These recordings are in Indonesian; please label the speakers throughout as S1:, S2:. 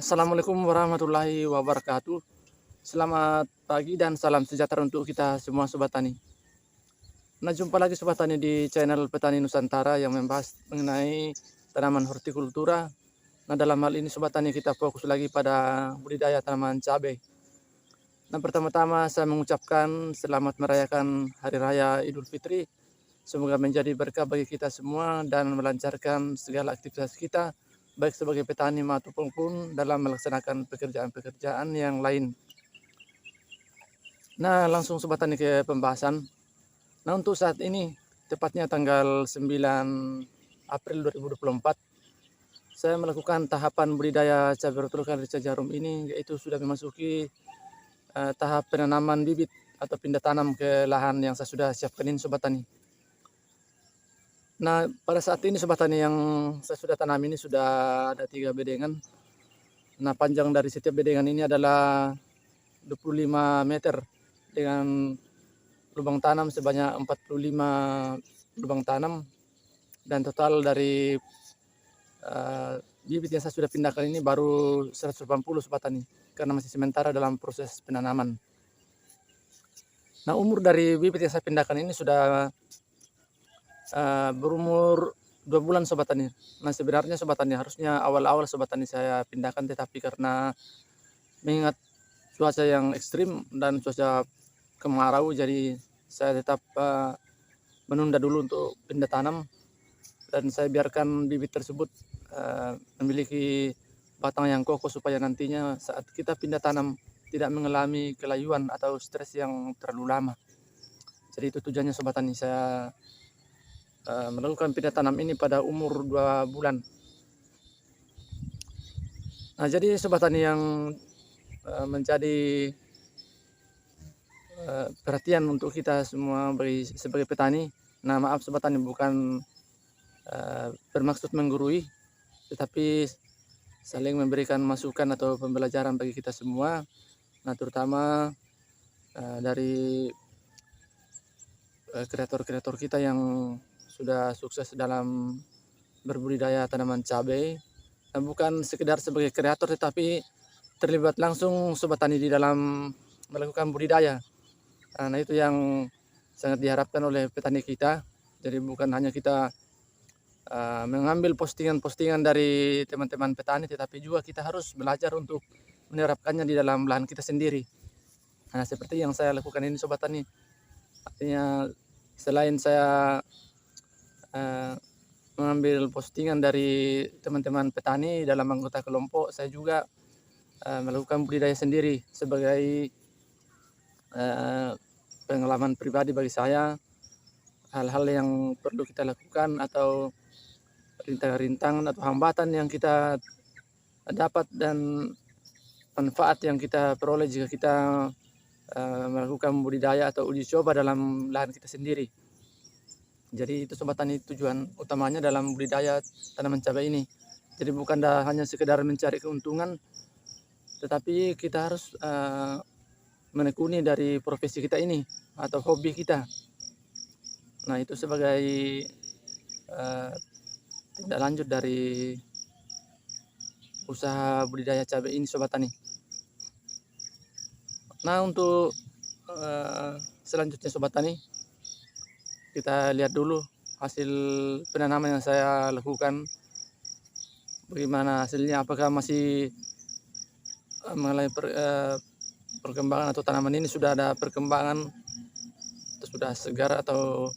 S1: Assalamualaikum warahmatullahi wabarakatuh. Selamat pagi dan salam sejahtera untuk kita semua Sobat Tani. Nah, jumpa lagi Sobat Tani di channel Petani Nusantara yang membahas mengenai tanaman hortikultura. Nah, dalam hal ini Sobat Tani kita fokus lagi pada budidaya tanaman cabai. Nah, pertama-tama saya mengucapkan selamat merayakan Hari Raya Idul Fitri. Semoga menjadi berkah bagi kita semua dan melancarkan segala aktivitas kita, baik sebagai petani maupun dalam melaksanakan pekerjaan-pekerjaan yang lain. Nah, langsung Sobat Tani ke pembahasan. Nah, untuk saat ini, tepatnya tanggal 9 April 2024, saya melakukan tahapan budidaya cabai rawit rica jarum ini, yaitu sudah memasuki tahap penanaman bibit atau pindah tanam ke lahan yang saya sudah siapkan ini Sobat Tani. Nah, pada saat ini Sobat Tani yang saya sudah tanam ini sudah ada 3 bedengan. Nah, panjang dari setiap bedengan ini adalah 25 meter dengan lubang tanam sebanyak 45 lubang tanam, dan total dari bibit yang saya sudah pindahkan ini baru 180 Sobat Tani, karena masih sementara dalam proses penanaman. Nah, umur dari bibit yang saya pindahkan ini sudah berumur 2 bulan Sobat Tani. Nah, sebenarnya Sobat Tani harusnya awal-awal Sobat Tani saya pindahkan, tetapi karena mengingat cuaca yang ekstrim dan cuaca kemarau, jadi saya tetap menunda dulu untuk pindah tanam, dan saya biarkan bibit tersebut memiliki batang yang kokoh supaya nantinya saat kita pindah tanam tidak mengalami kelayuan atau stres yang terlalu lama. Jadi itu tujuannya Sobat Tani saya melakukan pindah tanam ini pada umur 2 bulan. Nah, jadi Sobat Tani yang menjadi perhatian untuk kita semua sebagai petani. Nah, maaf Sobat Tani, bukan bermaksud menggurui, tetapi saling memberikan masukan atau pembelajaran bagi kita semua. Nah, terutama dari kreator-kreator kita yang sudah sukses dalam berbudidaya tanaman cabai. Nah, bukan sekedar sebagai kreator, tetapi terlibat langsung Sobat Tani di dalam melakukan budidaya. Nah, itu yang sangat diharapkan oleh petani kita. Jadi bukan hanya kita mengambil postingan-postingan dari teman-teman petani, tetapi juga kita harus belajar untuk menerapkannya di dalam lahan kita sendiri. Nah, seperti yang saya lakukan ini Sobat Tani. Artinya selain saya mengambil postingan dari teman-teman petani dalam anggota kelompok, saya juga melakukan budidaya sendiri sebagai pengalaman pribadi bagi saya. Hal-hal yang perlu kita lakukan atau rintangan-rintangan atau hambatan yang kita dapat dan manfaat yang kita peroleh jika kita melakukan budidaya atau uji coba dalam lahan kita sendiri. Jadi itu Sobat Tani, tujuan utamanya dalam budidaya tanaman cabai ini. Jadi bukan hanya sekedar mencari keuntungan, tetapi kita harus menekuni dari profesi kita ini atau hobi kita. Nah, itu sebagai tindak lanjut dari usaha budidaya cabai ini Sobat Tani. Nah, untuk selanjutnya Sobat Tani, kita lihat dulu hasil penanaman yang saya lakukan. Bagaimana hasilnya, apakah masih mengalami perkembangan atau tanaman ini sudah ada perkembangan atau sudah segar atau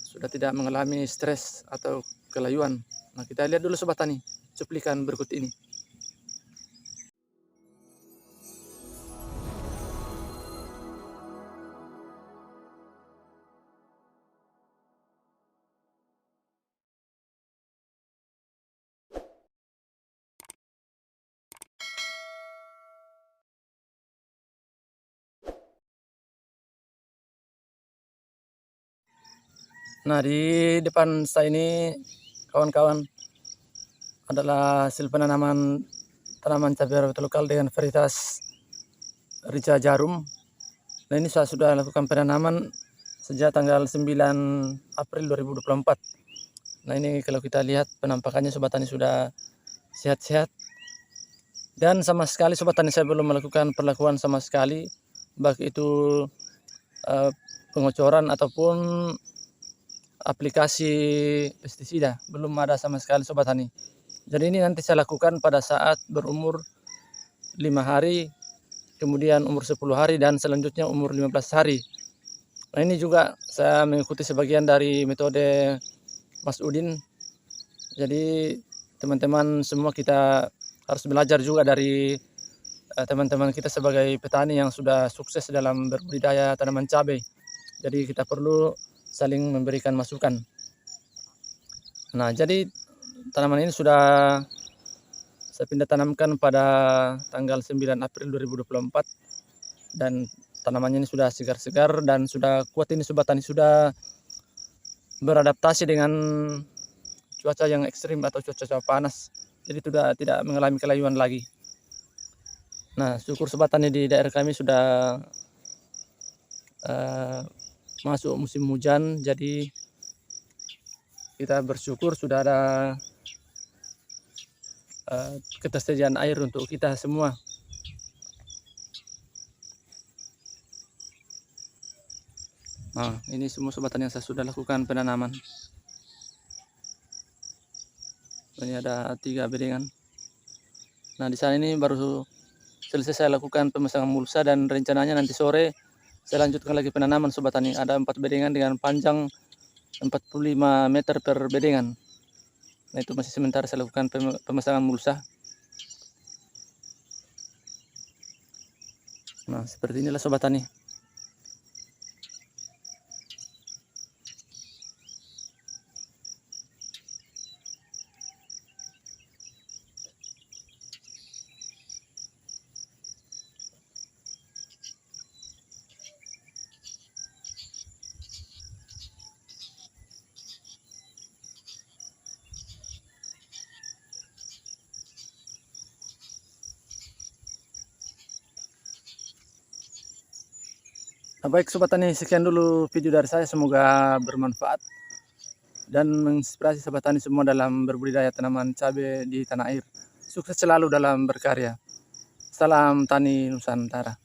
S1: sudah tidak mengalami stres atau kelayuan. Nah, kita lihat dulu Sobat Tani cuplikan berikut ini. Nah, di depan saya ini kawan-kawan adalah hasil penanaman tanaman cabai rawit lokal dengan varietas rica jarum. Nah, ini saya sudah lakukan penanaman sejak tanggal 9 April 2024. Nah, ini kalau kita lihat penampakannya Sobat Tani sudah sehat-sehat Dan sama sekali Sobat Tani saya belum melakukan perlakuan sama sekali, baik itu pengocoran ataupun aplikasi pestisida, belum ada sama sekali Sobat Tani. Jadi ini nanti saya lakukan pada saat berumur 5 hari, kemudian umur 10 hari, dan selanjutnya umur 15 hari. Nah ini juga saya mengikuti sebagian dari metode Mas Udin. Jadi teman-teman semua kita harus belajar juga dari teman-teman kita sebagai petani yang sudah sukses dalam berbudidaya tanaman cabai. Jadi kita perlu saling memberikan masukan. Nah jadi tanaman ini sudah saya pindah tanamkan pada tanggal 9 April 2024 dan tanamannya ini sudah segar-segar dan sudah kuat ini Sobat Tani, sudah beradaptasi dengan cuaca yang ekstrim atau cuaca panas. Jadi sudah tidak mengalami kelayuan lagi. Nah, syukur Sobat Tani di daerah kami sudah masuk musim hujan, jadi kita bersyukur sudah ada ketersediaan air untuk kita semua. Nah, ini semua Sobat Tani yang saya sudah lakukan penanaman. Ini ada 3 bedengan. Nah, di sana ini baru selesai saya lakukan pemasangan mulsa dan rencananya nanti sore saya lanjutkan lagi penanaman Sobat Tani. Ada 4 bedengan dengan panjang 45 meter per bedengan. Nah itu masih sementara saya lakukan pemasangan mulsa. Nah seperti inilah Sobat Tani. Nah, baik Sobat Tani, sekian dulu video dari saya, semoga bermanfaat dan menginspirasi Sobat Tani semua dalam berbudidaya tanaman cabai di tanah air. Sukses selalu dalam berkarya. Salam Tani Nusantara.